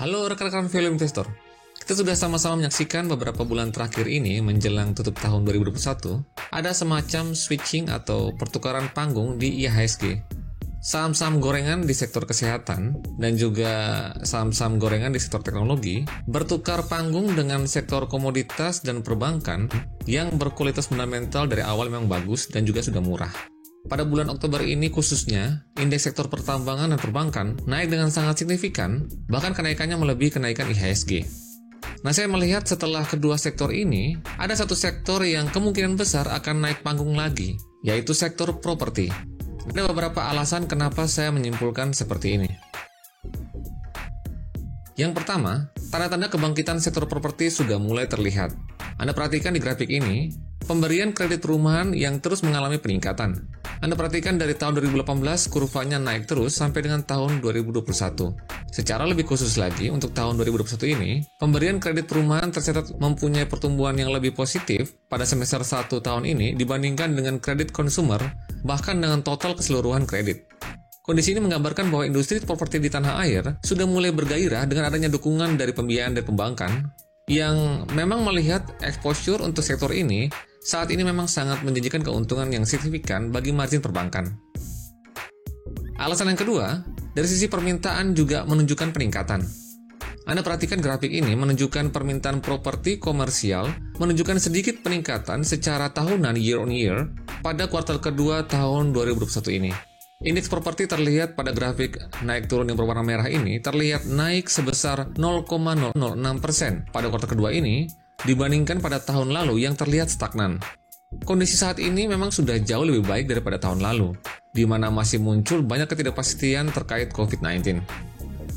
Halo rekan-rekan value investor. Kita sudah sama-sama menyaksikan beberapa bulan terakhir ini menjelang tutup tahun 2021, ada semacam switching atau pertukaran panggung di IHSG. Saham-saham gorengan di sektor kesehatan dan juga saham-saham gorengan di sektor teknologi bertukar panggung dengan sektor komoditas dan perbankan yang berkualitas fundamental dari awal memang bagus dan juga sudah murah. Pada bulan Oktober ini khususnya, indeks sektor pertambangan dan perbankan naik dengan sangat signifikan, bahkan kenaikannya melebihi kenaikan IHSG. Nah, saya melihat setelah kedua sektor ini, ada satu sektor yang kemungkinan besar akan naik panggung lagi, yaitu sektor properti. Ada beberapa alasan kenapa saya menyimpulkan seperti ini. Yang pertama, tanda-tanda kebangkitan sektor properti sudah mulai terlihat. Anda perhatikan di grafik ini, pemberian kredit perumahan yang terus mengalami peningkatan. Anda perhatikan dari tahun 2018 kurvanya naik terus sampai dengan tahun 2021. Secara lebih khusus lagi, untuk tahun 2021 ini, pemberian kredit perumahan tercatat mempunyai pertumbuhan yang lebih positif pada semester 1 tahun ini dibandingkan dengan kredit konsumer, bahkan dengan total keseluruhan kredit. Kondisi ini menggambarkan bahwa industri properti di tanah air sudah mulai bergairah dengan adanya dukungan dari pembiayaan dari perbankan yang memang melihat exposure untuk sektor ini saat ini memang sangat menjanjikan keuntungan yang signifikan bagi margin perbankan. Alasan yang kedua, dari sisi permintaan juga menunjukkan peningkatan. Anda perhatikan grafik ini menunjukkan permintaan properti komersial menunjukkan sedikit peningkatan secara tahunan year on year pada kuartal kedua tahun 2021 ini. Indeks properti terlihat pada grafik naik turun yang berwarna merah ini terlihat naik sebesar 0,006% pada kuartal kedua ini dibandingkan pada tahun lalu yang terlihat stagnan. Kondisi saat ini memang sudah jauh lebih baik daripada tahun lalu, di mana masih muncul banyak ketidakpastian terkait COVID-19.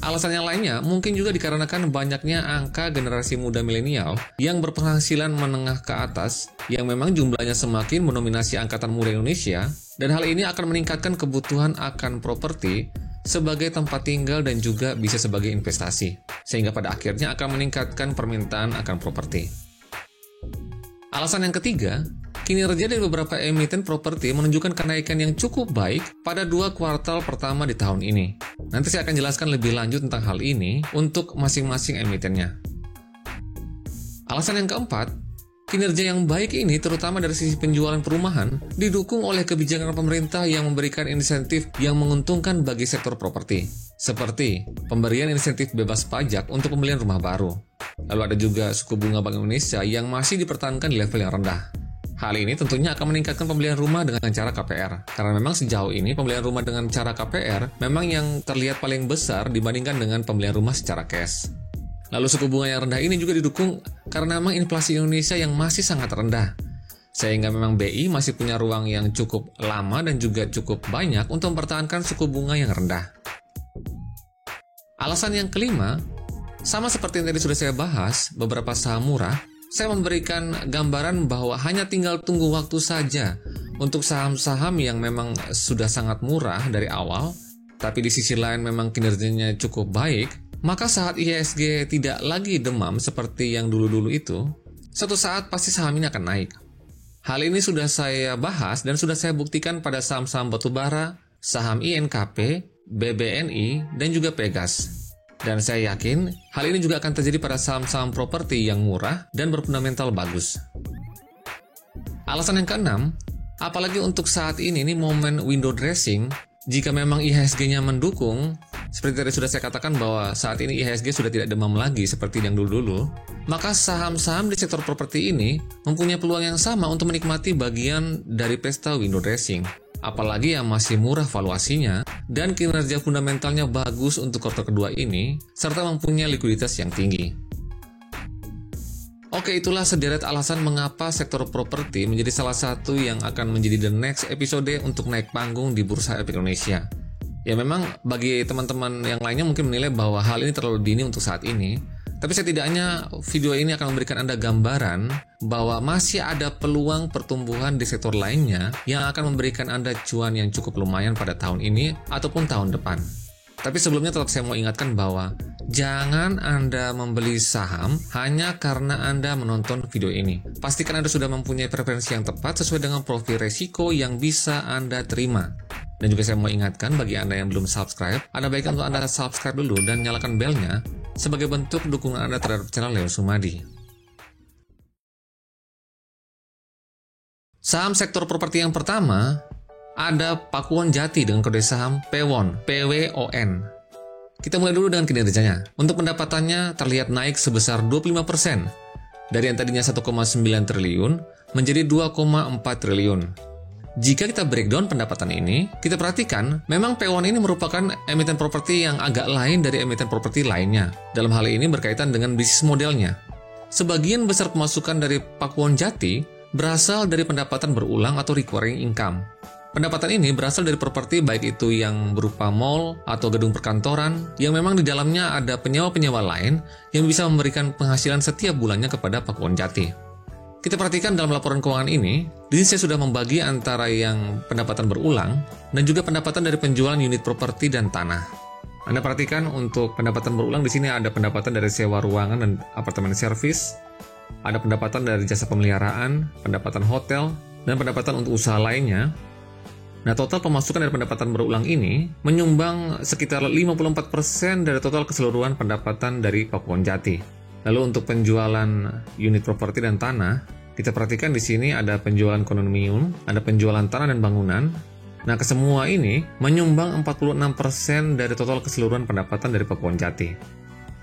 Alasan yang lainnya mungkin juga dikarenakan banyaknya angka generasi muda milenial yang berpenghasilan menengah ke atas yang memang jumlahnya semakin mendominasi angkatan muda Indonesia, dan hal ini akan meningkatkan kebutuhan akan properti sebagai tempat tinggal dan juga bisa sebagai investasi, sehingga pada akhirnya akan meningkatkan permintaan akan properti. Alasan yang ketiga, kinerja dari beberapa emiten properti menunjukkan kenaikan yang cukup baik pada 2 kuartal pertama di tahun ini. Nanti saya akan jelaskan lebih lanjut tentang hal ini untuk masing-masing emitennya. Alasan yang keempat, kinerja yang baik ini terutama dari sisi penjualan perumahan didukung oleh kebijakan pemerintah yang memberikan insentif yang menguntungkan bagi sektor properti, seperti pemberian insentif bebas pajak untuk pembelian rumah baru. Lalu ada juga suku bunga Bank Indonesia yang masih dipertahankan di level yang rendah. Hal ini tentunya akan meningkatkan pembelian rumah dengan cara KPR, karena memang sejauh ini pembelian rumah dengan cara KPR memang yang terlihat paling besar dibandingkan dengan pembelian rumah secara cash. Lalu suku bunga yang rendah ini juga didukung karena memang inflasi Indonesia yang masih sangat rendah, sehingga memang BI masih punya ruang yang cukup lama dan juga cukup banyak untuk mempertahankan suku bunga yang rendah. Alasan yang kelima, sama seperti yang tadi sudah saya bahas, beberapa saham murah, saya memberikan gambaran bahwa hanya tinggal tunggu waktu saja untuk saham-saham yang memang sudah sangat murah dari awal, tapi di sisi lain memang kinerjanya cukup baik, maka saat IHSG tidak lagi demam seperti yang dulu-dulu itu, suatu saat pasti saham ini akan naik. Hal ini sudah saya bahas dan sudah saya buktikan pada saham-saham batubara, saham INKP, BBNI, dan juga Pegas. Dan saya yakin hal ini juga akan terjadi pada saham-saham properti yang murah dan berfundamental bagus. Alasan yang keenam, apalagi untuk saat ini momen window dressing, jika memang IHSG-nya mendukung, seperti tadi sudah saya katakan bahwa saat ini IHSG sudah tidak demam lagi seperti yang dulu-dulu, maka saham-saham di sektor properti ini mempunyai peluang yang sama untuk menikmati bagian dari pesta window dressing. Apalagi yang masih murah valuasinya dan kinerja fundamentalnya bagus untuk kuartal kedua ini, serta mempunyai likuiditas yang tinggi. Oke, itulah sederet alasan mengapa sektor properti menjadi salah satu yang akan menjadi the next episode untuk naik panggung di Bursa Efek Indonesia. Ya memang bagi teman-teman yang lainnya mungkin menilai bahwa hal ini terlalu dini untuk saat ini, tapi setidaknya video ini akan memberikan Anda gambaran bahwa masih ada peluang pertumbuhan di sektor lainnya yang akan memberikan Anda cuan yang cukup lumayan pada tahun ini ataupun tahun depan. Tapi sebelumnya tetap saya mau ingatkan bahwa jangan Anda membeli saham hanya karena Anda menonton video ini. Pastikan Anda sudah mempunyai preferensi yang tepat sesuai dengan profil resiko yang bisa Anda terima. Dan juga saya mau ingatkan bagi Anda yang belum subscribe, ada baiknya untuk Anda subscribe dulu dan nyalakan belnya sebagai bentuk dukungan Anda terhadap channel Leo Sumadi. Saham sektor properti yang pertama ada Pakuwon Jati dengan kode saham PWON, PWON. Kita mulai dulu dengan kinerjanya. Untuk pendapatannya terlihat naik sebesar 25%, dari yang tadinya 1,9 triliun menjadi 2,4 triliun. Jika kita breakdown pendapatan ini, kita perhatikan memang PWON ini merupakan emiten properti yang agak lain dari emiten properti lainnya. Dalam hal ini berkaitan dengan bisnis modelnya. Sebagian besar pemasukan dari Pakuwon Jati berasal dari pendapatan berulang atau recurring income. Pendapatan ini berasal dari properti baik itu yang berupa mall atau gedung perkantoran yang memang di dalamnya ada penyewa-penyewa lain yang bisa memberikan penghasilan setiap bulannya kepada Pakuwon Jati. Kita perhatikan dalam laporan keuangan ini, di sini saya sudah membagi antara yang pendapatan berulang dan juga pendapatan dari penjualan unit properti dan tanah. Anda perhatikan untuk pendapatan berulang di sini ada pendapatan dari sewa ruangan dan apartemen servis, ada pendapatan dari jasa pemeliharaan, pendapatan hotel, dan pendapatan untuk usaha lainnya. Nah, total pemasukan dari pendapatan berulang ini menyumbang sekitar 54% dari total keseluruhan pendapatan dari Pakuwon Jati. Lalu untuk penjualan unit properti dan tanah, kita perhatikan di sini ada penjualan kondominium, ada penjualan tanah dan bangunan. Nah, kesemua ini menyumbang 46% dari total keseluruhan pendapatan dari Pakuwon Jati.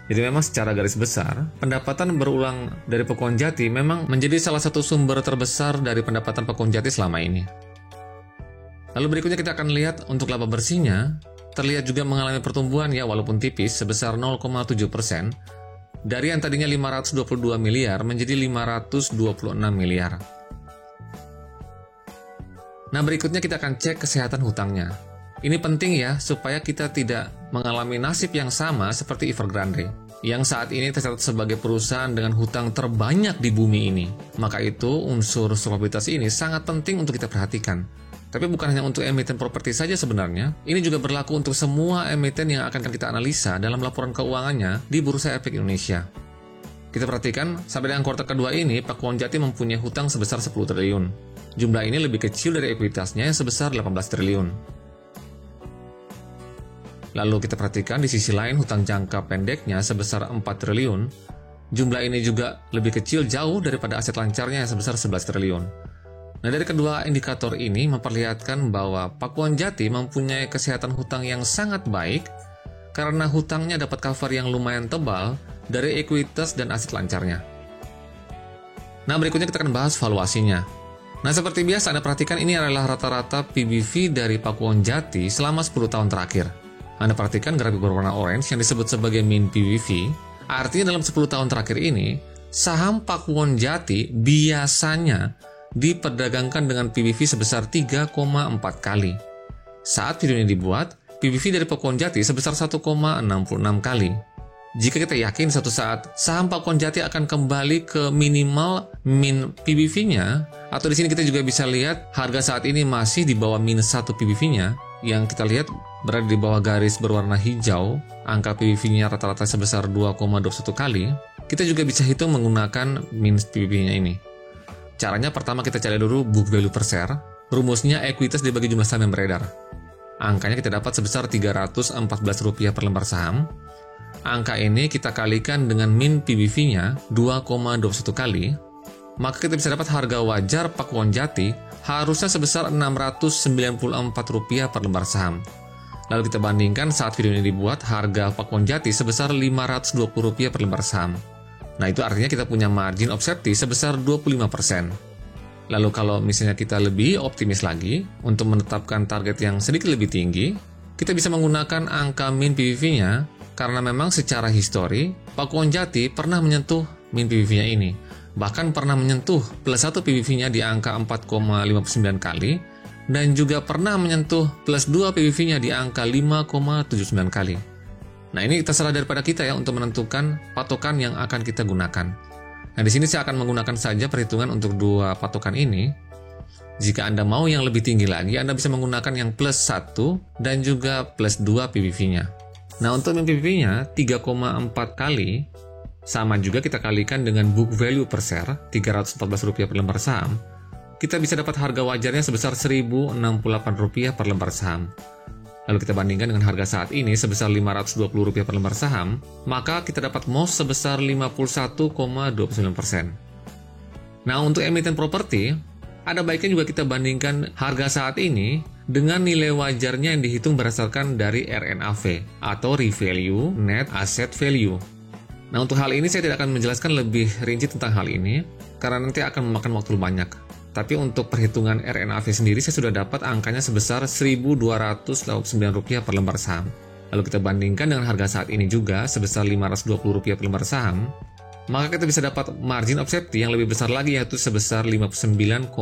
Jadi memang secara garis besar, pendapatan berulang dari Pakuwon Jati memang menjadi salah satu sumber terbesar dari pendapatan Pakuwon Jati selama ini. Lalu berikutnya kita akan lihat untuk laba bersihnya, terlihat juga mengalami pertumbuhan ya walaupun tipis sebesar 0,7%, dari yang tadinya 522 miliar menjadi 526 miliar. Nah, berikutnya kita akan cek kesehatan hutangnya. Ini penting ya, supaya kita tidak mengalami nasib yang sama seperti Evergrande, yang saat ini tercatat sebagai perusahaan dengan hutang terbanyak di bumi ini. Maka itu, unsur solvabilitas ini sangat penting untuk kita perhatikan. Tapi bukan hanya untuk emiten properti saja sebenarnya, ini juga berlaku untuk semua emiten yang akan kita analisa dalam laporan keuangannya di Bursa Efek Indonesia. Kita perhatikan, sampai dengan kuartal kedua ini, Pakuwon Jati mempunyai hutang sebesar 10 triliun. Jumlah ini lebih kecil dari ekuitasnya yang sebesar 18 triliun. Lalu kita perhatikan di sisi lain hutang jangka pendeknya sebesar 4 triliun. Jumlah ini juga lebih kecil jauh daripada aset lancarnya yang sebesar 11 triliun. Nah, dari kedua indikator ini memperlihatkan bahwa Pakuwon Jati mempunyai kesehatan hutang yang sangat baik karena hutangnya dapat cover yang lumayan tebal dari ekuitas dan aset lancarnya. Nah, berikutnya kita akan bahas valuasinya. Nah, seperti biasa Anda perhatikan ini adalah rata-rata PBV dari Pakuwon Jati selama 10 tahun terakhir. Anda perhatikan grafik berwarna orange yang disebut sebagai mean PBV, artinya dalam 10 tahun terakhir ini, saham Pakuwon Jati biasanya diperdagangkan dengan PBV sebesar 3,4 kali. Saat video ini dibuat, PBV dari Pakuwon Jati sebesar 1,66 kali. Jika kita yakin suatu saat saham Pakuwon Jati akan kembali ke minimal min PBV-nya, atau di sini kita juga bisa lihat harga saat ini masih di bawah minus 1 PBV-nya, yang kita lihat berada di bawah garis berwarna hijau, angka PBV-nya rata-rata sebesar 2,21 kali, kita juga bisa hitung menggunakan min PBV-nya ini. Caranya pertama kita cari dulu book value per share, rumusnya ekuitas dibagi jumlah saham yang beredar. Angkanya kita dapat sebesar Rp314 per lembar saham. Angka ini kita kalikan dengan min PBV-nya 2,21 kali, maka kita bisa dapat harga wajar Pakuwon Jati harusnya sebesar Rp694 per lembar saham. Lalu kita bandingkan saat video ini dibuat, harga Pakuwon Jati sebesar Rp520 per lembar saham. Nah, itu artinya kita punya margin of safety sebesar 25%. Lalu kalau misalnya kita lebih optimis lagi untuk menetapkan target yang sedikit lebih tinggi, kita bisa menggunakan angka min PBV-nya karena memang secara histori Pakuwon Jati pernah menyentuh min PBV-nya ini. Bahkan pernah menyentuh plus 1 PBV-nya di angka 4,59 kali dan juga pernah menyentuh plus 2 PBV-nya di angka 5,79 kali. Nah, ini terserah daripada kita ya untuk menentukan patokan yang akan kita gunakan. Nah, di sini saya akan menggunakan saja perhitungan untuk dua patokan ini. Jika Anda mau yang lebih tinggi lagi, Anda bisa menggunakan yang plus 1 dan juga plus 2 PBV-nya. Nah, untuk PBV-nya 3,4 kali, sama juga kita kalikan dengan book value per share, Rp314 per lembar saham, kita bisa dapat harga wajarnya sebesar Rp1.068 per lembar saham. lalu kita bandingkan dengan harga saat ini sebesar Rp520 per lembar saham, maka kita dapat MOS sebesar 51,29%. Nah, untuk emiten properti, ada baiknya juga kita bandingkan harga saat ini dengan nilai wajarnya yang dihitung berdasarkan dari RNAV atau Revalue Net Asset Value. Nah, untuk hal ini saya tidak akan menjelaskan lebih rinci tentang hal ini karena nanti akan memakan waktu banyak. Tapi untuk perhitungan RNAV sendiri saya sudah dapat angkanya sebesar Rp1.289 per lembar saham. Lalu kita bandingkan dengan harga saat ini juga sebesar Rp520 per lembar saham, maka kita bisa dapat margin of safety yang lebih besar lagi, yaitu sebesar 59,66%.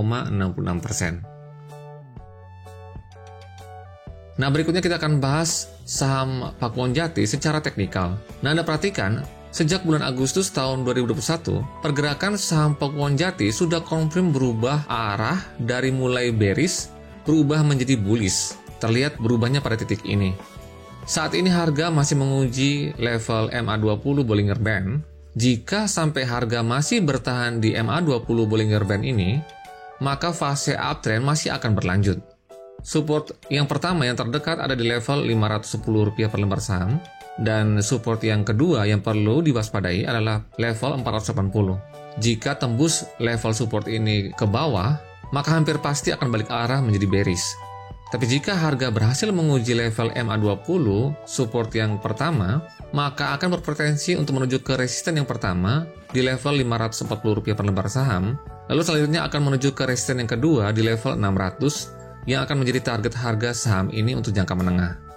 Nah, berikutnya kita akan bahas saham Pakuwon Jati secara teknikal. Nah, Anda perhatikan, sejak bulan Agustus tahun 2021, pergerakan saham Pakuwon Jati sudah konfirm berubah arah dari mulai bearish berubah menjadi bullish. Terlihat berubahnya pada titik ini. Saat ini harga masih menguji level MA20 Bollinger Band. Jika sampai harga masih bertahan di MA20 Bollinger Band ini, maka fase uptrend masih akan berlanjut. Support yang pertama yang terdekat ada di level Rp510 per lembar saham, dan support yang kedua yang perlu diwaspadai adalah level 480. Jika tembus level support ini ke bawah, maka hampir pasti akan balik arah menjadi bearish. Tapi jika harga berhasil menguji level MA20 support yang pertama, maka akan berpotensi untuk menuju ke resisten yang pertama di level Rp540 per lembar saham, lalu selanjutnya akan menuju ke resisten yang kedua di level 600 yang akan menjadi target harga saham ini untuk jangka menengah.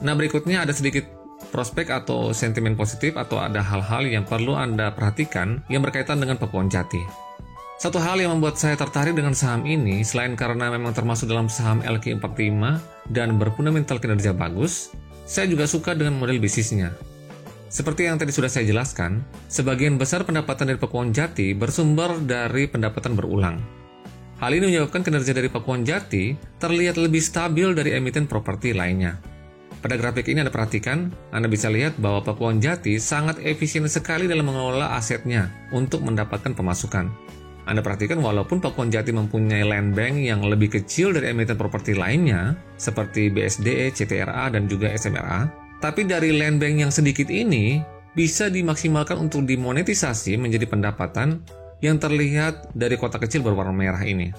Nah, berikutnya ada sedikit prospek atau sentimen positif atau ada hal-hal yang perlu Anda perhatikan yang berkaitan dengan Pakuwon Jati. Satu hal yang membuat saya tertarik dengan saham ini, selain karena memang termasuk dalam saham LQ45 dan berfundamental kinerja bagus, saya juga suka dengan model bisnisnya. Seperti yang tadi sudah saya jelaskan, sebagian besar pendapatan dari Pakuwon Jati bersumber dari pendapatan berulang. Hal ini menyebabkan kinerja dari Pakuwon Jati terlihat lebih stabil dari emiten properti lainnya. Pada grafik ini Anda perhatikan, Anda bisa lihat bahwa Pakuwon Jati sangat efisien sekali dalam mengelola asetnya untuk mendapatkan pemasukan. Anda perhatikan walaupun Pakuwon Jati mempunyai land bank yang lebih kecil dari emiten properti lainnya, seperti BSDE, CTRA, dan juga SMRA, tapi dari land bank yang sedikit ini bisa dimaksimalkan untuk dimonetisasi menjadi pendapatan yang terlihat dari kotak kecil berwarna merah ini.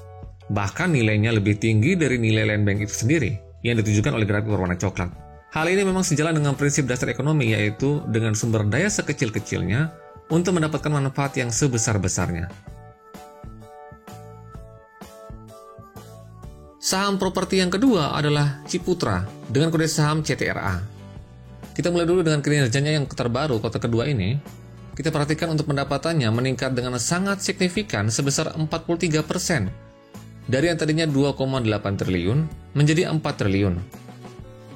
Bahkan nilainya lebih tinggi dari nilai land bank itu sendiri yang ditunjukkan oleh grafik berwarna coklat. Hal ini memang sejalan dengan prinsip dasar ekonomi, yaitu dengan sumber daya sekecil-kecilnya untuk mendapatkan manfaat yang sebesar-besarnya. Saham properti yang kedua adalah Ciputra dengan kode saham CTRA. Kita mulai dulu dengan kinerjanya yang terbaru kuartal kedua ini. Kita perhatikan untuk pendapatannya meningkat dengan sangat signifikan sebesar 43%. Dari yang tadinya 2,8 triliun menjadi 4 triliun.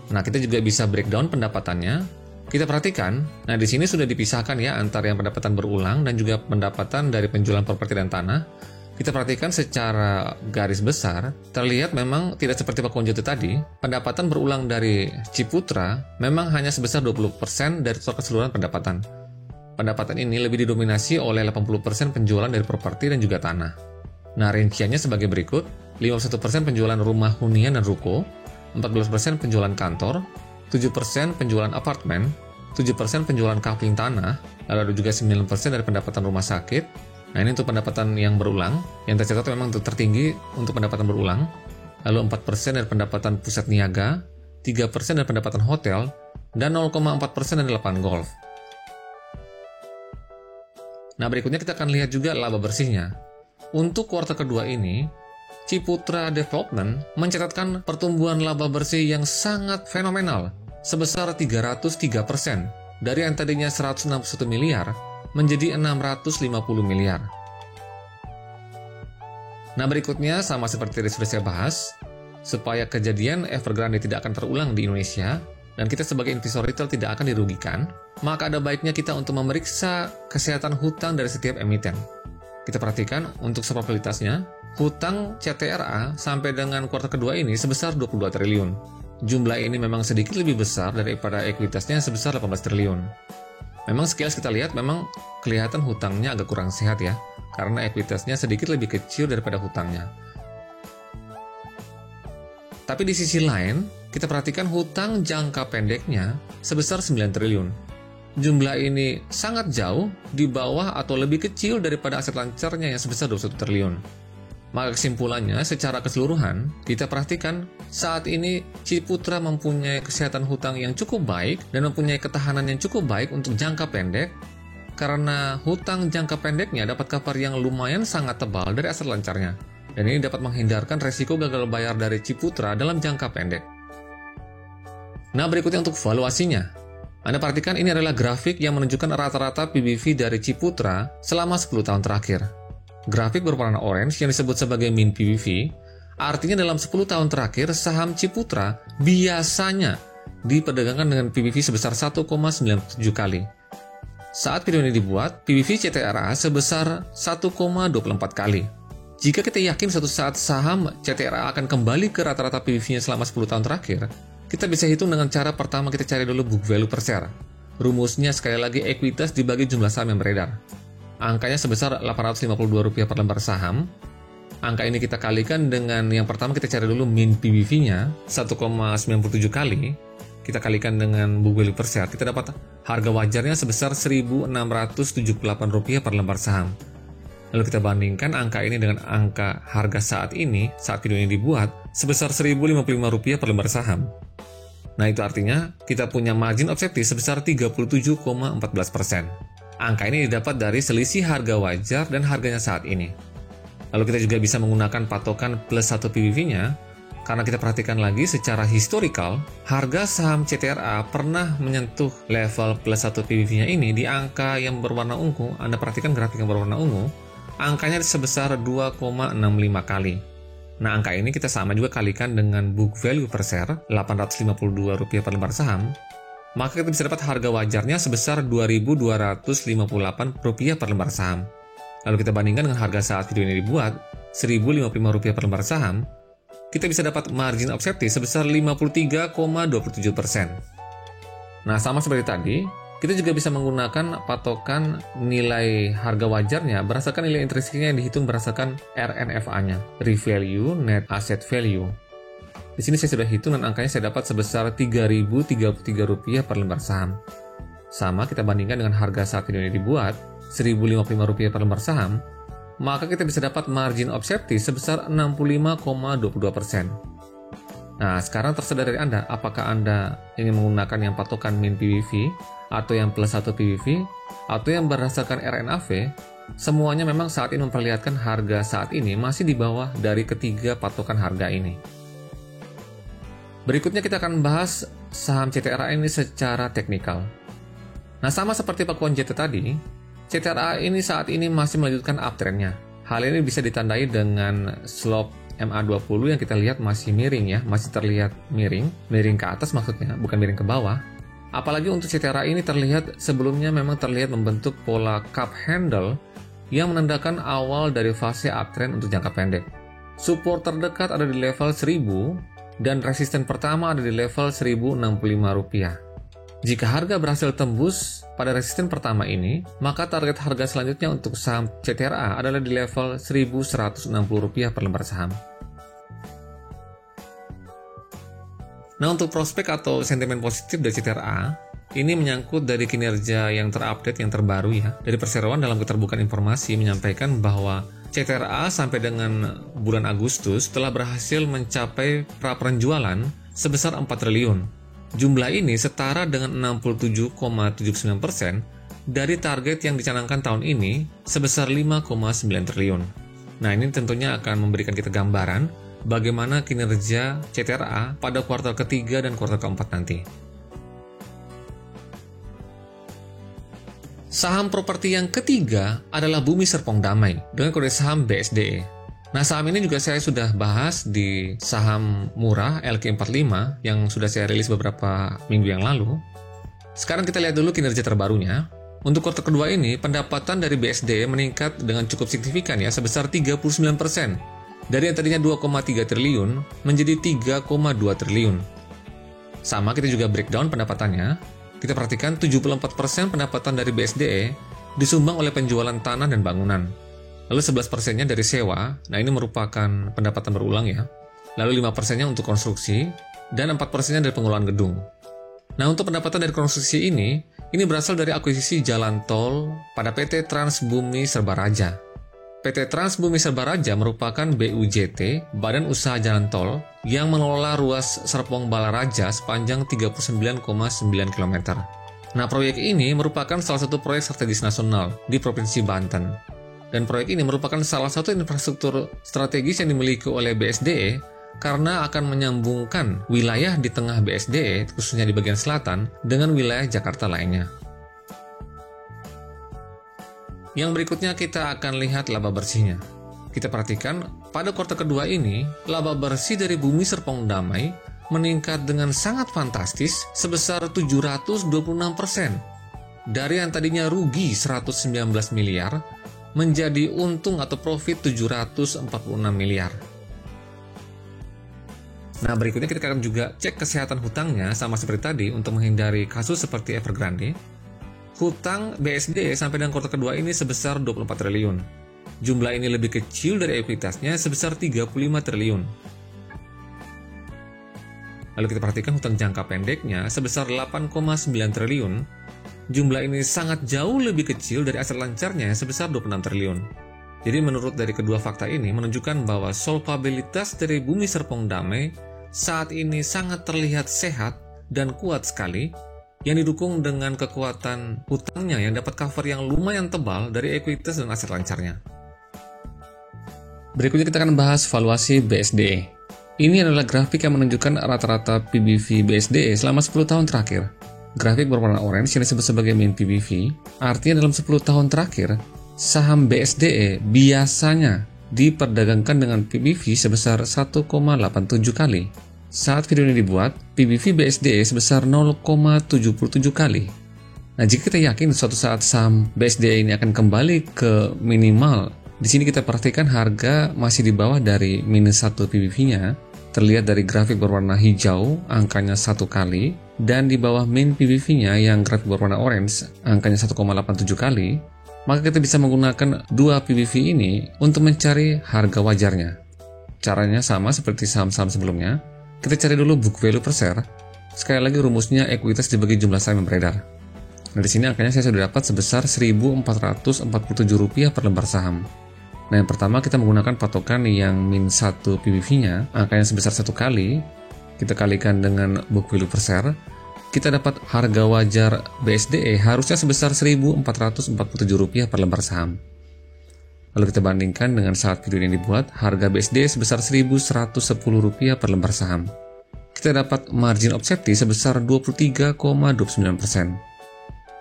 Nah, kita juga bisa breakdown pendapatannya. Kita perhatikan, nah di sini sudah dipisahkan ya antara yang pendapatan berulang dan juga pendapatan dari penjualan properti dan tanah. Kita perhatikan secara garis besar, terlihat memang tidak seperti Pakuwon Jati tadi, pendapatan berulang dari Ciputra memang hanya sebesar 20% dari total keseluruhan pendapatan. Pendapatan ini lebih didominasi oleh 80% penjualan dari properti dan juga tanah. Nah, rinciannya sebagai berikut, 51% penjualan rumah hunian dan ruko, 14% penjualan kantor, 7% penjualan apartemen, 7% penjualan kapling tanah, lalu ada juga 9% dari pendapatan rumah sakit. Nah, ini untuk pendapatan yang berulang, yang tercatat memang tertinggi untuk pendapatan berulang, lalu 4% dari pendapatan pusat niaga, 3% dari pendapatan hotel, dan 0,4% dari lapangan golf. Nah, berikutnya kita akan lihat juga laba bersihnya. Untuk kuartal kedua ini, Ciputra Development mencatatkan pertumbuhan laba bersih yang sangat fenomenal, sebesar 303%, dari yang tadinya 161 miliar, menjadi 650 miliar. Nah, berikutnya sama seperti yang sudah saya bahas, supaya kejadian Evergrande tidak akan terulang di Indonesia dan kita sebagai investor retail tidak akan dirugikan, maka ada baiknya kita untuk memeriksa kesehatan hutang dari setiap emiten. Kita perhatikan untuk probabilitasnya, hutang CTRA sampai dengan kuartal kedua ini sebesar 22 triliun. Jumlah ini memang sedikit lebih besar daripada ekuitasnya sebesar 18 triliun. Memang sekilas kita lihat memang kelihatan hutangnya agak kurang sehat ya, karena ekuitasnya sedikit lebih kecil daripada hutangnya. Tapi di sisi lain, kita perhatikan hutang jangka pendeknya sebesar 9 triliun. Jumlah ini sangat jauh di bawah atau lebih kecil daripada aset lancarnya yang sebesar 21 triliun. Maka kesimpulannya, secara keseluruhan, kita perhatikan saat ini Ciputra mempunyai kesehatan hutang yang cukup baik dan mempunyai ketahanan yang cukup baik untuk jangka pendek, karena hutang jangka pendeknya dapat cover yang lumayan sangat tebal dari aset lancarnya. Dan ini dapat menghindarkan resiko gagal bayar dari Ciputra dalam jangka pendek. Nah, berikutnya untuk valuasinya. Anda perhatikan ini adalah grafik yang menunjukkan rata-rata PBV dari Ciputra selama 10 tahun terakhir. Grafik berwarna orange yang disebut sebagai mean PBV, artinya dalam 10 tahun terakhir saham Ciputra biasanya diperdagangkan dengan PBV sebesar 1,97 kali. Saat video ini dibuat, PBV CTRA sebesar 1,24 kali. Jika kita yakin suatu saat saham CTRA akan kembali ke rata-rata PBV-nya selama 10 tahun terakhir, kita bisa hitung dengan cara pertama kita cari dulu book value per share. Rumusnya sekali lagi ekuitas dibagi jumlah saham yang beredar. Angkanya sebesar Rp852 per lembar saham. Angka ini kita kalikan dengan yang pertama kita cari dulu mean PBV-nya 1,97 kali. Kita kalikan dengan book value per share. Kita dapat harga wajarnya sebesar Rp1.678 per lembar saham. Lalu kita bandingkan angka ini dengan angka harga saat ini, saat video ini dibuat, sebesar Rp1.055 per lembar saham. Nah, itu artinya kita punya margin of safety sebesar 37,14%. Angka ini didapat dari selisih harga wajar dan harganya saat ini. Lalu kita juga bisa menggunakan patokan plus 1 PBV-nya, karena kita perhatikan lagi secara historical, harga saham CTRA pernah menyentuh level plus 1 PBV-nya ini di angka yang berwarna ungu. Anda perhatikan grafik yang berwarna ungu, angkanya sebesar 2,65 kali. Nah, angka ini kita sama juga kalikan dengan book value per share, Rp852 per lembar saham, maka kita bisa dapat harga wajarnya sebesar Rp2.258 per lembar saham. Lalu kita bandingkan dengan harga saat video ini dibuat, Rp1.055 per lembar saham, kita bisa dapat margin of safety sebesar 53,27%. Nah, sama seperti tadi, kita juga bisa menggunakan patokan nilai harga wajarnya berdasarkan nilai intrinsiknya yang dihitung berdasarkan RNFA-nya, Revalue Net Asset Value. Di sini saya sudah hitung dan angkanya saya dapat sebesar Rp3.033 per lembar saham. Sama kita bandingkan dengan harga saat video ini dibuat, Rp1.055 per lembar saham, maka kita bisa dapat margin of safety sebesar 65,22%. Nah, sekarang terserah dari Anda, apakah Anda ingin menggunakan yang patokan mean PBV, atau yang plus 1 PBV, atau yang berdasarkan RNAV. Semuanya memang saat ini memperlihatkan harga saat ini masih di bawah dari ketiga patokan harga ini. Berikutnya kita akan bahas saham CTRA ini secara teknikal. Nah, sama seperti Pakuan JT tadi, CTRA ini saat ini masih melanjutkan uptrend-nya. Hal ini bisa ditandai dengan slope MA20 yang kita lihat masih miring ya, masih terlihat miring ke atas maksudnya, bukan miring ke bawah. Apalagi untuk CTRA ini terlihat sebelumnya memang terlihat membentuk pola cup handle yang menandakan awal dari fase uptrend untuk jangka pendek. Support terdekat ada di level 1000 dan resisten pertama ada di level Rp1.065. Jika harga berhasil tembus pada resisten pertama ini, maka target harga selanjutnya untuk saham CTRA adalah di level Rp1.160 per lembar saham. Nah, untuk prospek atau sentimen positif dari CTRA, ini menyangkut dari kinerja yang terupdate, yang terbaru ya. Dari perseroan dalam keterbukaan informasi menyampaikan bahwa CTRA sampai dengan bulan Agustus telah berhasil mencapai prapenjualan sebesar 4 triliun. Jumlah ini setara dengan 67,79% dari target yang dicanangkan tahun ini sebesar 5,9 triliun. Nah, ini tentunya akan memberikan kita gambaran bagaimana kinerja CTRA pada kuartal ketiga dan kuartal keempat nanti. Saham properti yang ketiga adalah Bumi Serpong Damai dengan kode saham BSDE. Nah, saham ini juga saya sudah bahas di saham murah LQ45 yang sudah saya rilis beberapa minggu yang lalu. Sekarang kita lihat dulu kinerja terbarunya. Untuk kuartal kedua ini, pendapatan dari BSDE meningkat dengan cukup signifikan ya, sebesar 39%. Dari yang tadinya 2,3 triliun menjadi 3,2 triliun. Sama kita juga breakdown pendapatannya. Kita perhatikan 74% pendapatan dari BSDE disumbang oleh penjualan tanah dan bangunan. Lalu 11%-nya dari sewa. Nah, ini merupakan pendapatan berulang ya. lalu 5%-nya untuk konstruksi, dan 4%-nya dari pengelolaan gedung. Nah, untuk pendapatan dari konstruksi ini berasal dari akuisisi jalan tol pada PT Trans Bumi Serba Raja. PT Trans Bumi Serba Raja merupakan BUJT, Badan Usaha Jalan Tol, yang mengelola ruas Serpong Balaraja sepanjang 39,9 km. Nah, proyek ini merupakan salah satu proyek strategis nasional di Provinsi Banten. Dan proyek ini merupakan salah satu infrastruktur strategis yang dimiliki oleh BSDE karena akan menyambungkan wilayah di tengah BSDE, khususnya di bagian selatan, dengan wilayah Jakarta lainnya. Yang berikutnya kita akan lihat laba bersihnya. Kita perhatikan, pada kuartal kedua ini, laba bersih dari Bumi Serpong Damai meningkat dengan sangat fantastis sebesar 726%. Dari yang tadinya rugi 119 miliar, menjadi untung atau profit 746 miliar. Nah, berikutnya kita akan juga cek kesehatan hutangnya sama seperti tadi untuk menghindari kasus seperti Evergrande. Hutang BSD sampai dengan kuartal kedua ini sebesar 24 triliun. Jumlah ini lebih kecil dari ekuitasnya sebesar 35 triliun. Lalu kita perhatikan hutang jangka pendeknya sebesar 8,9 triliun. Jumlah ini sangat jauh lebih kecil dari aset lancarnya sebesar 26 triliun. Jadi menurut dari kedua fakta ini menunjukkan bahwa solvabilitas dari Bumi Serpong Damai saat ini sangat terlihat sehat dan kuat sekali, yang didukung dengan kekuatan hutangnya yang dapat cover yang lumayan tebal dari ekuitas dan aset lancarnya. Berikutnya kita akan bahas valuasi BSDE. Ini adalah grafik yang menunjukkan rata-rata PBV BSDE selama 10 tahun terakhir. Grafik berwarna orange yang disebut sebagai mean PBV, artinya dalam 10 tahun terakhir, saham BSDE biasanya diperdagangkan dengan PBV sebesar 1,87 kali. Saat video ini dibuat, PBV BSDE sebesar 0,77 kali. Nah, jika kita yakin suatu saat saham BSDE ini akan kembali ke minimal, di sini kita perhatikan harga masih di bawah dari minus 1 PBV-nya, terlihat dari grafik berwarna hijau, angkanya 1 kali, dan di bawah min PBV-nya yang grafik berwarna orange, angkanya 1,87 kali, maka kita bisa menggunakan dua PBV ini untuk mencari harga wajarnya. Caranya sama seperti saham-saham sebelumnya. Kita cari dulu book value per share. Sekali lagi rumusnya ekuitas dibagi jumlah saham yang beredar. Nah, di sini angkanya saya sudah dapat sebesar Rp1.447 per lembar saham. Nah, yang pertama kita menggunakan patokan yang min 1 PBV-nya, angkanya sebesar 1 kali. Kita kalikan dengan book value per share. Kita dapat harga wajar BSDE harusnya sebesar Rp1.447 per lembar saham. Lalu kita bandingkan dengan saat video ini dibuat, harga BSD sebesar Rp1.110 per lembar saham. Kita dapat margin of safety sebesar 23,29%.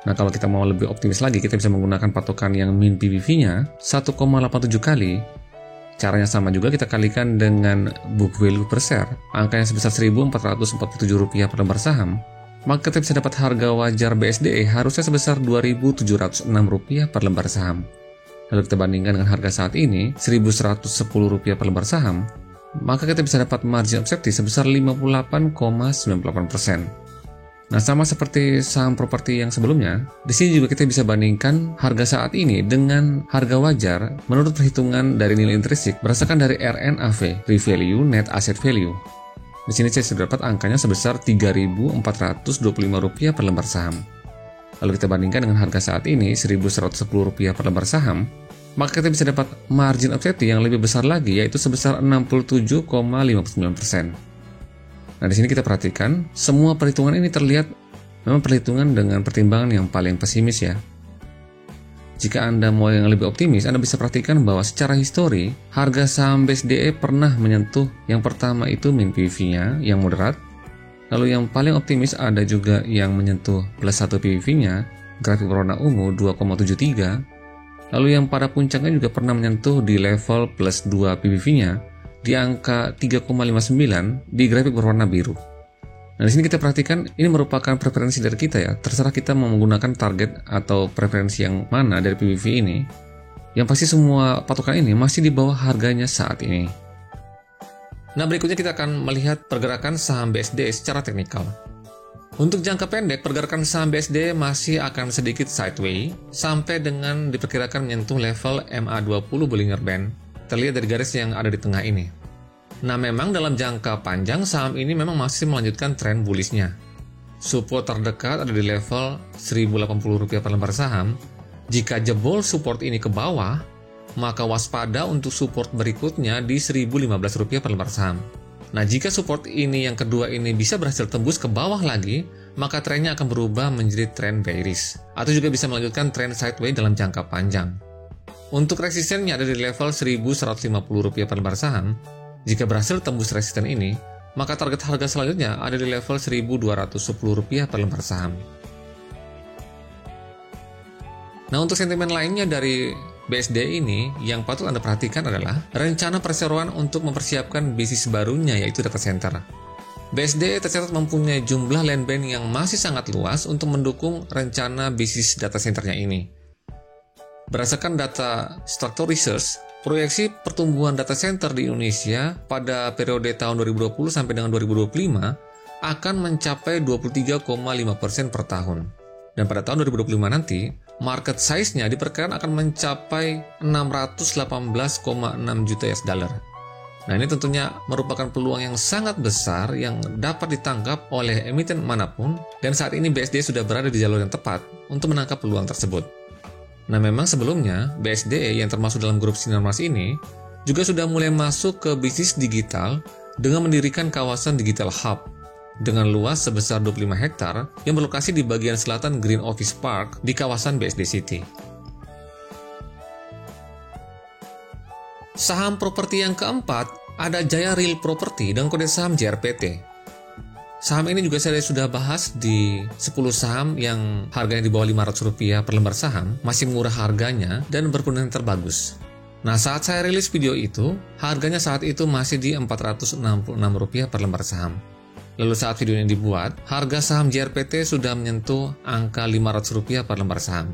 Nah, kalau kita mau lebih optimis lagi, kita bisa menggunakan patokan yang min PBV-nya 1,87 kali. Caranya sama juga, kita kalikan dengan book value per share, angkanya sebesar Rp1.447 per lembar saham. Maka kita bisa dapat harga wajar BSDE harusnya sebesar Rp2.706 per lembar saham. Lalu kita bandingkan dengan harga saat ini, Rp1.110 per lembar saham, maka kita bisa dapat margin of safety sebesar 58,98%. Nah, sama seperti saham properti yang sebelumnya, di sini juga kita bisa bandingkan harga saat ini dengan harga wajar menurut perhitungan dari nilai intrinsik berdasarkan dari RNAV, Revalue Net Asset Value. Di sini saya sudah dapat angkanya sebesar Rp3.425 per lembar saham. Lalu kita bandingkan dengan harga saat ini Rp1.110 per lembar saham, maka kita bisa dapat margin of safety yang lebih besar lagi, yaitu sebesar 67,59%. Nah, di sini kita perhatikan semua perhitungan ini terlihat memang perhitungan dengan pertimbangan yang paling pesimis ya. Jika Anda mau yang lebih optimis, Anda bisa perhatikan bahwa secara histori harga saham BSDE pernah menyentuh yang pertama itu min PBV-nya yang moderat. Lalu yang paling optimis ada juga yang menyentuh plus 1 PBV-nya, grafik berwarna ungu 2,73. Lalu yang pada puncaknya juga pernah menyentuh di level plus 2 PBV-nya di angka 3,59 di grafik berwarna biru. Nah, di sini kita perhatikan ini merupakan preferensi dari kita ya. Terserah kita mau menggunakan target atau preferensi yang mana dari PBV ini. Yang pasti semua patokan ini masih di bawah harganya saat ini. Nah, berikutnya kita akan melihat pergerakan saham BSD secara teknikal. Untuk jangka pendek, pergerakan saham BSD masih akan sedikit sideways sampai dengan diperkirakan menyentuh level MA20 Bollinger Band, terlihat dari garis yang ada di tengah ini. Nah, memang dalam jangka panjang saham ini memang masih melanjutkan tren bullish-nya. Support terdekat ada di level Rp1.080 per lembar saham. Jika jebol support ini ke bawah, maka waspada untuk support berikutnya di Rp1.015 per lembar saham. Nah, jika support ini yang kedua ini bisa berhasil tembus ke bawah lagi, maka trennya akan berubah menjadi tren bearish, atau juga bisa melanjutkan tren sideways dalam jangka panjang. Untuk resistennya ada di level Rp1.150 per lembar saham. Jika berhasil tembus resisten ini, maka target harga selanjutnya ada di level Rp1.210 per lembar saham. Nah, untuk sentimen lainnya dari BSD ini yang patut Anda perhatikan adalah rencana perseroan untuk mempersiapkan bisnis barunya, yaitu data center. BSD tercatat mempunyai jumlah land bank yang masih sangat luas untuk mendukung rencana bisnis data centernya ini. Berdasarkan data Structure Research, proyeksi pertumbuhan data center di Indonesia pada periode tahun 2020 sampai dengan 2025 akan mencapai 23,5% per tahun. Dan pada tahun 2025 nanti, market size-nya diperkirakan akan mencapai 618,6 juta US dollar. Nah, ini tentunya merupakan peluang yang sangat besar yang dapat ditangkap oleh emiten manapun, dan saat ini BSD sudah berada di jalur yang tepat untuk menangkap peluang tersebut. Nah, memang sebelumnya BSD yang termasuk dalam grup Sinarmas ini juga sudah mulai masuk ke bisnis digital dengan mendirikan kawasan Digital Hub dengan luas sebesar 25 hektar yang berlokasi di bagian selatan Green Office Park di kawasan BSD City. Saham properti yang keempat ada Jaya Real Property dengan kode saham JRPT. Saham ini juga saya sudah bahas di 10 saham yang harganya di bawah Rp500 per lembar saham, masih murah harganya dan berpendapatan terbagus. Nah, saat saya rilis video itu, harganya saat itu masih di Rp466 per lembar saham. Lalu saat video ini dibuat, harga saham JRPT sudah menyentuh angka Rp500 per lembar saham.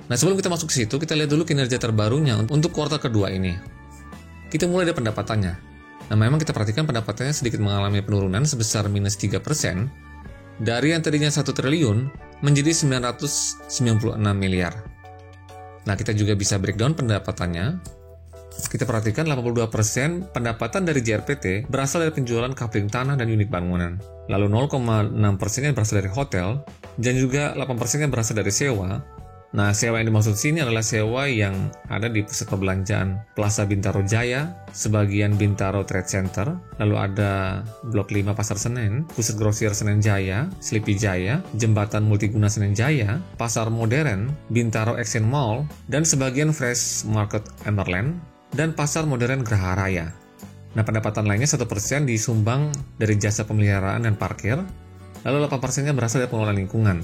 Nah, sebelum kita masuk ke situ, kita lihat dulu kinerja terbarunya untuk kuartal kedua ini. Kita mulai dari pendapatannya. Nah, memang kita perhatikan pendapatannya sedikit mengalami penurunan sebesar minus 3%, dari yang tadinya 1 triliun menjadi 996 miliar. Nah, kita juga bisa breakdown pendapatannya. Kita perhatikan 82% pendapatan dari JRPT berasal dari penjualan coupling tanah dan unit bangunan. Lalu 0,6% berasal dari hotel, dan juga 8% berasal dari sewa. Nah, sewa yang dimaksud sini adalah sewa yang ada di pusat perbelanjaan Plaza Bintaro Jaya, sebagian Bintaro Trade Center, lalu ada Blok 5 Pasar Senen, Pusat Grosir Senen Jaya, Sleepy Jaya, Jembatan Multiguna Senen Jaya, Pasar Modern, Bintaro Action Mall, dan sebagian Fresh Market Emerald, dan Pasar Modern Graha Raya. Nah, pendapatan lainnya 1% disumbang dari jasa pemeliharaan dan parkir, lalu 8% berasal dari pengelolaan lingkungan.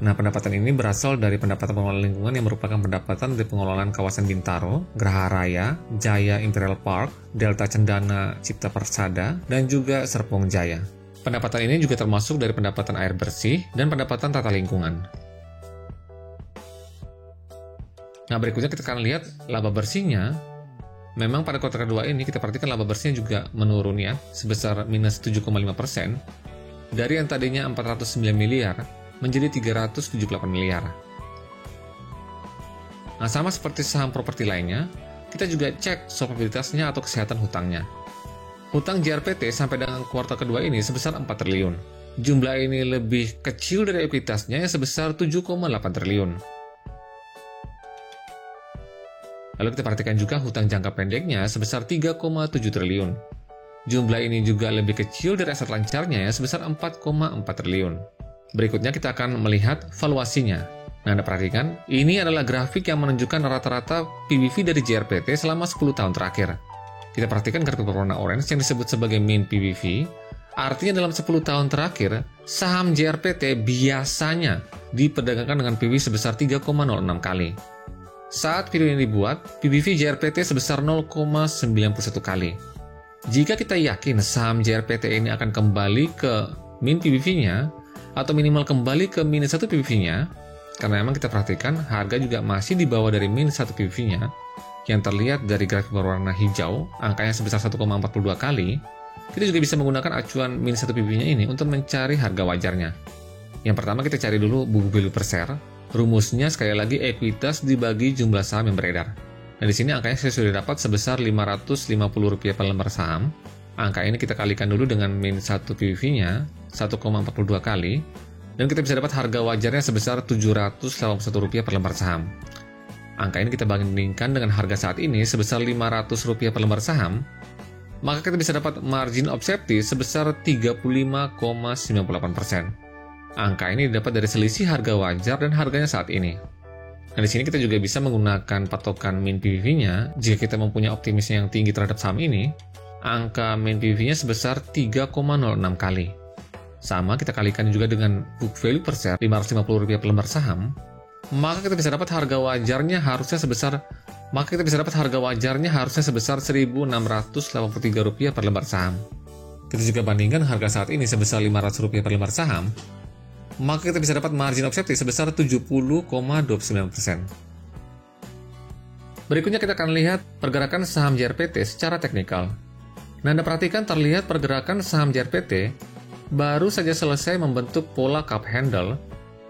Nah, pendapatan ini berasal dari pendapatan pengelolaan lingkungan yang merupakan pendapatan dari pengelolaan kawasan Bintaro, Graha Raya, Jaya Imperial Park, Delta Cendana Cipta Persada, dan juga Serpong Jaya. Pendapatan ini juga termasuk dari pendapatan air bersih dan pendapatan tata lingkungan. Nah, berikutnya kita akan lihat laba bersihnya. Memang pada kuartal kedua ini kita perhatikan laba bersihnya juga menurun ya, sebesar minus 7,5%, dari yang tadinya 409 miliar menjadi 378 miliar. Nah, sama seperti saham properti lainnya, kita juga cek solvabilitasnya atau kesehatan hutangnya. Hutang JRPT sampai dengan kuartal kedua ini sebesar 4 triliun. Jumlah ini lebih kecil dari ekuitasnya yang sebesar 7,8 triliun. Lalu kita perhatikan juga hutang jangka pendeknya sebesar 3,7 triliun. Jumlah ini juga lebih kecil dari aset lancarnya yang sebesar 4,4 triliun. Berikutnya kita akan melihat valuasinya. Nah, Anda perhatikan, ini adalah grafik yang menunjukkan rata-rata PBV dari JRPT selama 10 tahun terakhir. Kita perhatikan grafik berwarna orange yang disebut sebagai mean PBV. Artinya dalam 10 tahun terakhir, saham JRPT biasanya diperdagangkan dengan PBV sebesar 3,06 kali. Saat video ini dibuat, PBV JRPT sebesar 0,91 kali. Jika kita yakin saham JRPT ini akan kembali ke mean PBV-nya, atau minimal kembali ke minus 1 PBV-nya, karena memang kita perhatikan harga juga masih di bawah dari minus 1 PBV-nya, yang terlihat dari grafik berwarna hijau, angkanya sebesar 1,42 kali, kita juga bisa menggunakan acuan minus 1 PBV-nya ini untuk mencari harga wajarnya. Yang pertama kita cari dulu book value per share. Rumusnya sekali lagi ekuitas dibagi jumlah saham yang beredar. Nah, di sini angkanya saya sudah dapat sebesar Rp550 per lembar saham. Angka ini kita kalikan dulu dengan min 1 PBV-nya, 1,42 kali, dan kita bisa dapat harga wajarnya sebesar Rp781 per lembar saham. Angka ini kita bandingkan dengan harga saat ini sebesar Rp500 per lembar saham, maka kita bisa dapat margin of safety sebesar 35,98%. Angka ini didapat dari selisih harga wajar dan harganya saat ini. Nah, di sini kita juga bisa menggunakan patokan min PBV-nya jika kita mempunyai optimisme yang tinggi terhadap saham ini. Angka min PBV-nya sebesar 3,06 kali. Sama kita kalikan juga dengan book value per share Rp550 per lembar saham, maka kita bisa dapat harga wajarnya harusnya sebesar Rp1.683 per lembar saham. Kita juga bandingkan harga saat ini sebesar Rp500 per lembar saham, maka kita bisa dapat margin of safety sebesar 70,29%. Berikutnya kita akan lihat pergerakan saham JRPT secara teknikal. Nah, Anda perhatikan terlihat pergerakan saham JRPT baru saja selesai membentuk pola cup handle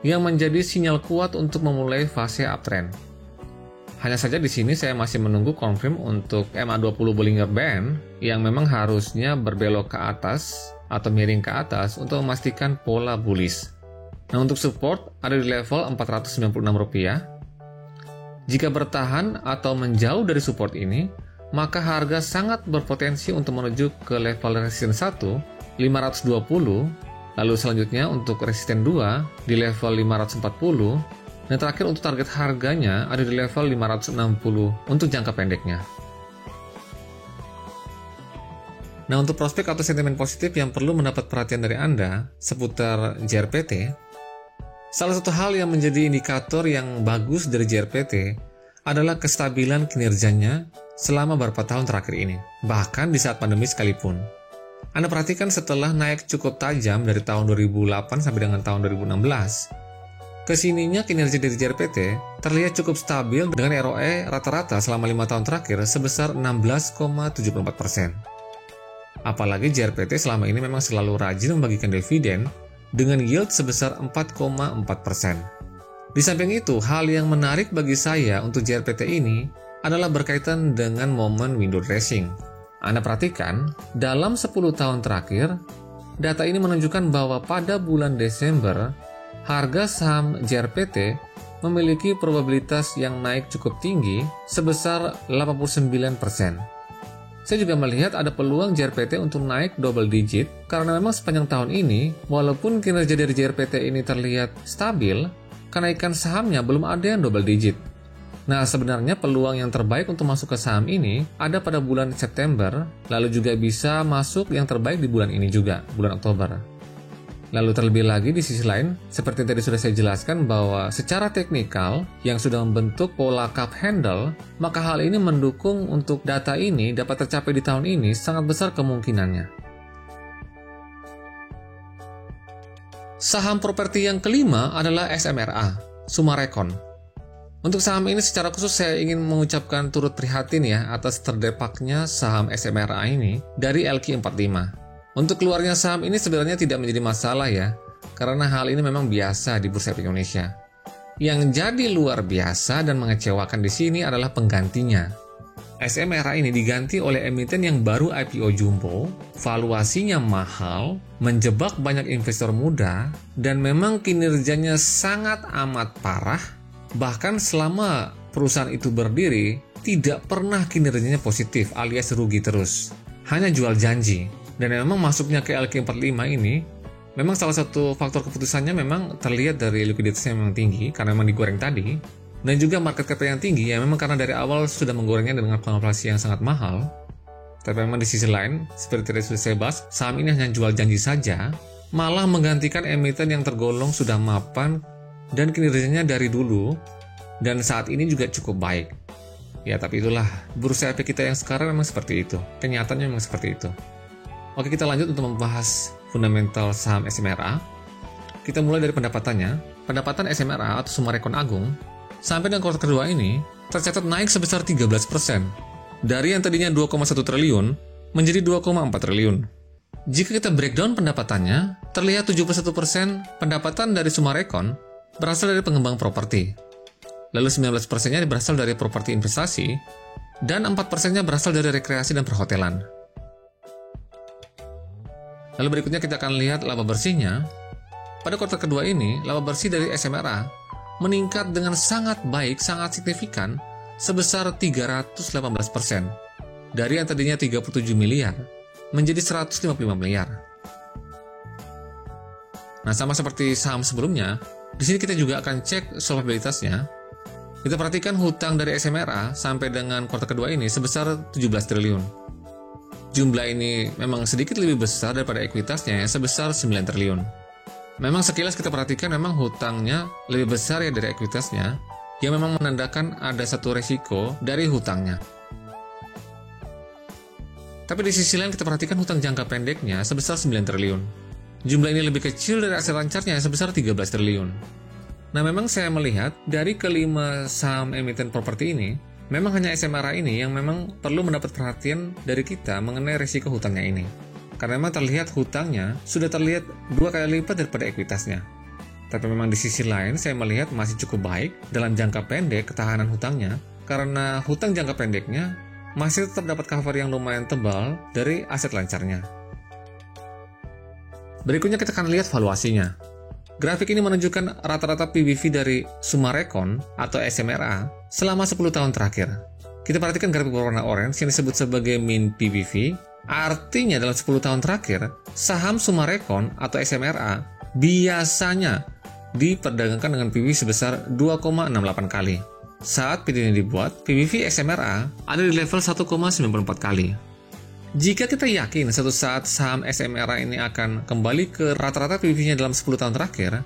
yang menjadi sinyal kuat untuk memulai fase uptrend. Hanya saja di sini saya masih menunggu confirm untuk MA20 Bollinger Band yang memang harusnya berbelok ke atas atau miring ke atas untuk memastikan pola bullish. Nah, untuk support ada di level Rp496. Jika bertahan atau menjauh dari support ini, maka harga sangat berpotensi untuk menuju ke level resisten 1, 520, lalu selanjutnya untuk resisten 2 di level 540, dan terakhir untuk target harganya ada di level 560 untuk jangka pendeknya. Nah, untuk prospek atau sentimen positif yang perlu mendapat perhatian dari Anda seputar JRPT, salah satu hal yang menjadi indikator yang bagus dari JRPT adalah kestabilan kinerjanya selama beberapa tahun terakhir ini, bahkan di saat pandemi sekalipun. Anda perhatikan setelah naik cukup tajam dari tahun 2008 sampai dengan tahun 2016, kesininya kinerja dari JRPT terlihat cukup stabil dengan ROE rata-rata selama 5 tahun terakhir sebesar 16,74%. Apalagi JRPT selama ini memang selalu rajin membagikan dividen dengan yield sebesar 4,4%. Di samping itu, hal yang menarik bagi saya untuk JRPT ini adalah berkaitan dengan momen window dressing. Anda perhatikan, dalam 10 tahun terakhir, data ini menunjukkan bahwa pada bulan Desember, harga saham JRPT memiliki probabilitas yang naik cukup tinggi sebesar 89%. Saya juga melihat ada peluang JRPT untuk naik double digit karena memang sepanjang tahun ini, walaupun kinerja dari JRPT ini terlihat stabil, kenaikan sahamnya belum ada yang double digit. Nah, sebenarnya peluang yang terbaik untuk masuk ke saham ini ada pada bulan September, lalu juga bisa masuk yang terbaik di bulan ini juga, bulan Oktober. Lalu terlebih lagi di sisi lain, seperti tadi sudah saya jelaskan bahwa secara teknikal yang sudah membentuk pola cup handle, maka hal ini mendukung untuk data ini dapat tercapai di tahun ini sangat besar kemungkinannya. Saham properti yang kelima adalah SMRA, Summarecon. Untuk saham ini secara khusus saya ingin mengucapkan turut prihatin ya atas terdepaknya saham SMRA ini dari LQ45. Untuk keluarnya saham ini sebenarnya tidak menjadi masalah ya, karena hal ini memang biasa di Bursa Efek Indonesia. Yang jadi luar biasa dan mengecewakan di sini adalah penggantinya. SMRA ini diganti oleh emiten yang baru IPO jumbo, valuasinya mahal, menjebak banyak investor muda, dan memang kinerjanya sangat amat parah. Bahkan selama perusahaan itu berdiri, tidak pernah kinerjanya positif alias rugi terus. Hanya jual janji. Dan memang masuknya ke LQ45 ini, memang salah satu faktor keputusannya memang terlihat dari likuiditasnya yang memang tinggi, karena memang digoreng tadi. Dan juga market cap yang tinggi, ya memang karena dari awal sudah menggorengnya dengan valuasi yang sangat mahal. Tapi memang di sisi lain, seperti tadi sudah saya bahas, saham ini hanya jual janji saja, malah menggantikan emiten yang tergolong sudah mapan dan kinerjanya dari dulu, dan saat ini juga cukup baik. Ya, tapi itulah, bursa efek kita yang sekarang memang seperti itu. Kenyataannya memang seperti itu. Oke, kita lanjut untuk membahas fundamental saham SMRA. Kita mulai dari pendapatannya. Pendapatan SMRA atau Summarecon Agung, sampai dengan kuartal kedua ini, tercatat naik sebesar 13%. Dari yang tadinya 2,1 triliun, menjadi 2,4 triliun. Jika kita breakdown pendapatannya, terlihat 71% pendapatan dari Summarecon berasal dari pengembang properti. Lalu 19%-nya berasal dari properti investasi, dan 4%-nya berasal dari rekreasi dan perhotelan. Lalu berikutnya kita akan lihat laba bersihnya. Pada kuartal kedua ini, laba bersih dari SMRA meningkat dengan sangat baik, sangat signifikan, sebesar 318%. Dari yang tadinya 37 miliar menjadi 155 miliar. Nah, sama seperti saham sebelumnya, di sini kita juga akan cek solvabilitasnya. Kita perhatikan hutang dari SMRA sampai dengan kuartal kedua ini sebesar 17 triliun. Jumlah ini memang sedikit lebih besar daripada ekuitasnya yang sebesar 9 triliun. Memang sekilas kita perhatikan memang hutangnya lebih besar ya dari ekuitasnya, yang memang menandakan ada satu resiko dari hutangnya. Tapi di sisi lain kita perhatikan hutang jangka pendeknya sebesar 9 triliun. Jumlah ini lebih kecil dari aset lancarnya yang sebesar 13 triliun. Nah, memang saya melihat dari kelima saham emiten properti ini, memang hanya SMRA ini yang memang perlu mendapat perhatian dari kita mengenai risiko hutangnya ini. Karena memang terlihat hutangnya sudah terlihat 2 kali lipat daripada ekuitasnya. Tapi memang di sisi lain saya melihat masih cukup baik dalam jangka pendek ketahanan hutangnya, karena hutang jangka pendeknya masih tetap dapat cover yang lumayan tebal dari aset lancarnya. Berikutnya kita akan lihat valuasinya. Grafik ini menunjukkan rata-rata PBV dari Summarecon atau SMRA selama 10 tahun terakhir. Kita perhatikan grafik berwarna orange yang disebut sebagai mean PBV. Artinya dalam 10 tahun terakhir, saham Summarecon atau SMRA biasanya diperdagangkan dengan PBV sebesar 2,68 kali. Saat video ini dibuat, PBV SMRA ada di level 1,94 kali. Jika kita yakin suatu saat saham SMRA ini akan kembali ke rata-rata PBV-nya dalam 10 tahun terakhir,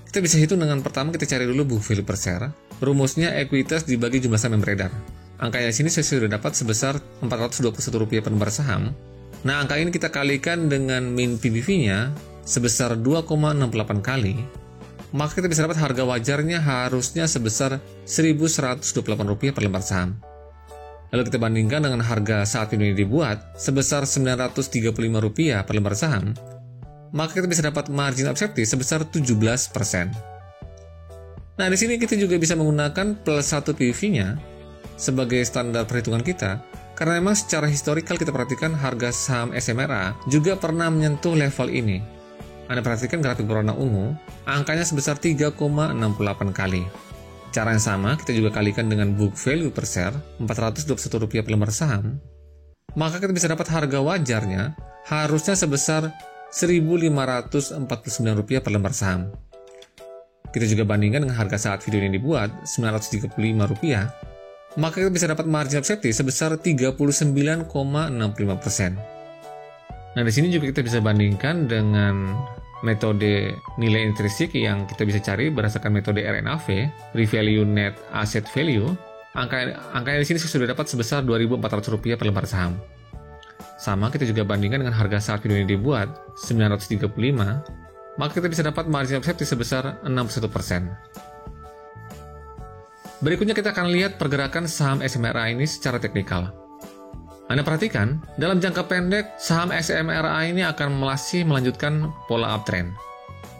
kita bisa hitung dengan pertama kita cari dulu book value per share. Rumusnya ekuitas dibagi jumlah saham yang beredar. Angkanya di sini saya sudah dapat sebesar Rp421 per lembar saham. Nah, angka ini kita kalikan dengan min PBV-nya sebesar 2,68 kali. Maka kita bisa dapat harga wajarnya harusnya sebesar Rp1.128 per lembar saham. Lalu kita bandingkan dengan harga saat ini dibuat sebesar Rp935 per lembar saham, maka kita bisa dapat margin of safety sebesar 17%. Nah, di sini kita juga bisa menggunakan plus 1 PBV-nya sebagai standar perhitungan kita, karena memang secara historikal kita perhatikan harga saham SMRA juga pernah menyentuh level ini. Anda perhatikan grafik berwarna ungu, angkanya sebesar 3,68 kali. Cara yang sama, kita juga kalikan dengan book value per share, Rp421 per lembar saham, maka kita bisa dapat harga wajarnya harusnya sebesar Rp1.549 per lembar saham. Kita juga bandingkan dengan harga saat video ini dibuat, Rp935, maka kita bisa dapat margin of safety sebesar 39,65%. Nah, di sini juga kita bisa bandingkan dengan metode nilai intrinsik yang kita bisa cari berdasarkan metode RNAV, Revalue Net Asset Value. Angkanya di sini sudah dapat sebesar Rp2.400 per lembar saham. Sama, kita juga bandingkan dengan harga saat video ini dibuat, 935, maka kita bisa dapat margin of safety sebesar 61%. Berikutnya kita akan lihat pergerakan saham SMRA ini secara teknikal. Anda perhatikan, dalam jangka pendek, saham SMRA ini akan masih melanjutkan pola uptrend.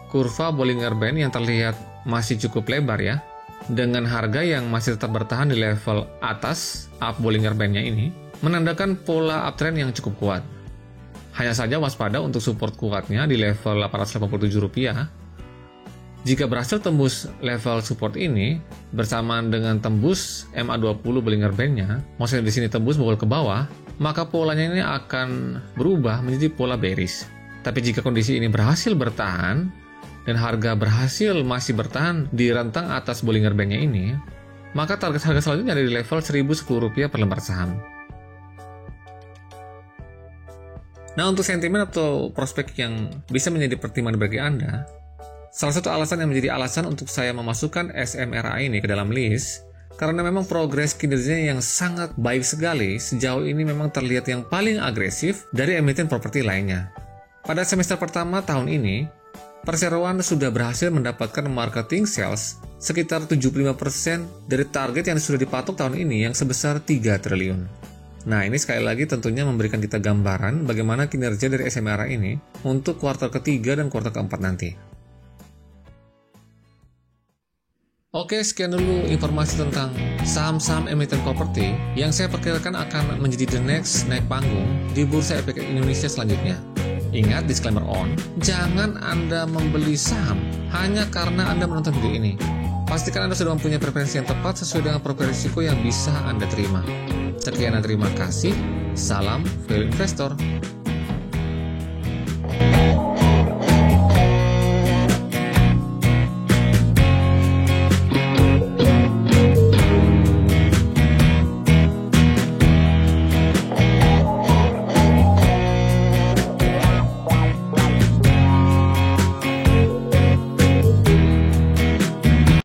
Kurva Bollinger Band yang terlihat masih cukup lebar ya, dengan harga yang masih tetap bertahan di level atas up Bollinger Band-nya ini, menandakan pola uptrend yang cukup kuat. Hanya saja waspada untuk support kuatnya di level Rp887. Jika berhasil tembus level support ini bersamaan dengan tembus MA20 Bollinger Band-nya, maksudnya di sini tembus bawah ke bawah, maka polanya ini akan berubah menjadi pola bearish. Tapi jika kondisi ini berhasil bertahan dan harga berhasil masih bertahan di rentang atas Bollinger Band-nya ini, maka target harga selanjutnya ada di level Rp1.010 per lembar saham. Nah, untuk sentimen atau prospek yang bisa menjadi pertimbangan bagi Anda, salah satu alasan yang menjadi alasan untuk saya memasukkan SMRA ini ke dalam list, karena memang progres kinerjanya yang sangat baik sekali, sejauh ini memang terlihat yang paling agresif dari emiten properti lainnya. Pada semester pertama tahun ini, perseroan sudah berhasil mendapatkan marketing sales sekitar 75% dari target yang sudah dipatok tahun ini yang sebesar 3 triliun. Nah, ini sekali lagi tentunya memberikan kita gambaran bagaimana kinerja dari SMRA ini untuk kuartal ketiga dan kuartal keempat nanti. Oke, sekian dulu informasi tentang saham-saham emiten properti yang saya perkirakan akan menjadi the next naik panggung di Bursa Efek Indonesia selanjutnya. Ingat disclaimer on, jangan Anda membeli saham hanya karena Anda menonton video ini. Pastikan Anda sudah mempunyai preferensi yang tepat sesuai dengan profil risiko yang bisa Anda terima. Sekian dan terima kasih. Salam Value Investor.